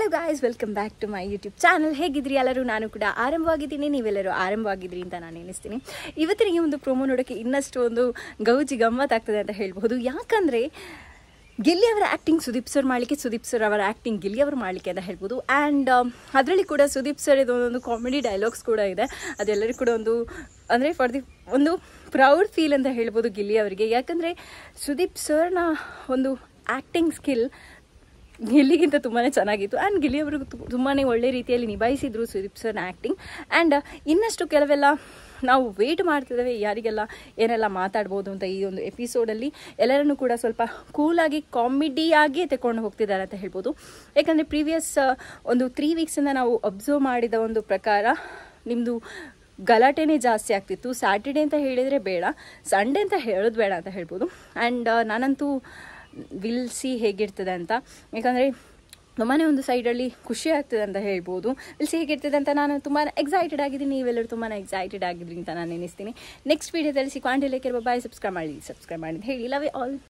Hello guys, welcome back to my YouTube channel. ಹೇಗಿದ್ರಿ ಎಲ್ಲರೂ? ನಾನು ಕೂಡ ಆರಂಭವಾಗಿದ್ದೀನಿ, ನೀವೆಲ್ಲರೂ ಆರಂಭವಾಗಿದ್ರಿ ಅಂತ ನಾನು ಎನಿಸ್ತೀನಿ. ಇವತ್ತಿನ ಈ ಒಂದು ಪ್ರೋಮೋ ನೋಡೋಕ್ಕೆ ಇನ್ನಷ್ಟು ಒಂದು ಗಮ್ಮತ್ತಾಗ್ತದೆ ಅಂತ ಹೇಳ್ಬೋದು. ಯಾಕಂದರೆ ಗಿಲ್ಲಿ ಅವರ ಆ್ಯಕ್ಟಿಂಗ್ ಸುದೀಪ್ ಸರ್ ಮಾಡಲಿಕ್ಕೆ, ಸುದೀಪ್ ಸರ್ ಅವರ ಆ್ಯಕ್ಟಿಂಗ್ ಗಿಲ್ಲಿ ಅವರು ಮಾಡಲಿಕ್ಕೆ ಅಂತ ಹೇಳ್ಬೋದು. ಆ್ಯಂಡ್ ಅದರಲ್ಲಿ ಕೂಡ ಸುದೀಪ್ ಸರ್ ಇದೊಂದು ಕಾಮಿಡಿ ಡೈಲಾಗ್ಸ್ ಕೂಡ ಇದೆ. ಅದೆಲ್ಲರಿಗೂ ಕೂಡ ಅಂದರೆ ಫಾರ್ ದಿ ಒಂದು ಪ್ರೌಡ್ ಫೀಲ್ ಅಂತ ಹೇಳ್ಬೋದು ಗಿಲ್ಲಿ ಅವರಿಗೆ. ಯಾಕಂದರೆ ಸುದೀಪ್ ಸರ್ನ ಒಂದು ಆ್ಯಕ್ಟಿಂಗ್ ಸ್ಕಿಲ್ ಗಿಲ್ಲಿಗಿಂತ ತುಂಬಾ ಚೆನ್ನಾಗಿತ್ತು. ಆ್ಯಂಡ್ ಗಿಲ್ಲಿ ಅವರು ತುಂಬಾ ಒಳ್ಳೆ ರೀತಿಯಲ್ಲಿ ನಿಭಾಯಿಸಿದ್ರು ಸುದೀಪ್ ಸರ್ನ ಆ್ಯಕ್ಟಿಂಗ್. ಆ್ಯಂಡ್ ಇನ್ನಷ್ಟು ಕೆಲವೆಲ್ಲ ನಾವು ವೇಟ್ ಮಾಡ್ತಿದ್ದೇವೆ ಯಾರಿಗೆಲ್ಲ ಏನೆಲ್ಲ ಮಾತಾಡ್ಬೋದು ಅಂತ. ಈ ಒಂದು ಎಪಿಸೋಡಲ್ಲಿ ಎಲ್ಲರನ್ನೂ ಕೂಡ ಸ್ವಲ್ಪ ಕೂಲಾಗಿ ಕಾಮಿಡಿಯಾಗಿ ತಗೊಂಡು ಹೋಗ್ತಿದ್ದಾರೆ ಅಂತ ಹೇಳ್ಬೋದು. ಯಾಕಂದರೆ ಪ್ರೀವಿಯಸ್ ಒಂದು 3 ವೀಕ್ಸಿಂದ ನಾವು ಅಬ್ಸರ್ವ್ ಮಾಡಿದ ಒಂದು ಪ್ರಕಾರ ನಿಮ್ಮದು ಗಲಾಟೆನೇ ಜಾಸ್ತಿ ಆಗ್ತಿತ್ತು. ಸ್ಯಾಟರ್ಡೇ ಅಂತ ಹೇಳಿದರೆ ಬೇಡ, ಸಂಡೇ ಅಂತ ಹೇಳೋದು ಬೇಡ ಅಂತ ಹೇಳ್ಬೋದು. ಆ್ಯಂಡ್ ನಾನಂತೂ ವಿಲ್ ಸಿ ಹೇಗಿರ್ತದೆ ಅಂತ. ಯಾಕಂದರೆ ತುಂಬಾ ಒಂದು ಸೈಡಲ್ಲಿ ಖುಷಿ ಆಗ್ತದೆ ಅಂತ ಹೇಳ್ಬೋದು. ವಿಲ್ ಸಿ ಹೇಗಿರ್ತದೆ ಅಂತ ನಾನು ತುಂಬಾ ಎಕ್ಸೈಟೆಡ್ ಆಗಿದ್ದೀನಿ. ನೀವೆಲ್ಲರೂ ತುಂಬಾ ಎಕ್ಸೈಟೆಡ್ ಆಗಿದ್ರಿ ಅಂತ ನಾನು ನೆನೆಸ್ತೀನಿ. ನೆಕ್ಸ್ಟ್ ವೀಡಿಯೋದಲ್ಲಿ ಸಿಕ್ಕು. Until take care, bye. Subscribe ಮಾಡಿ ಹೇಳಿ. Love you all.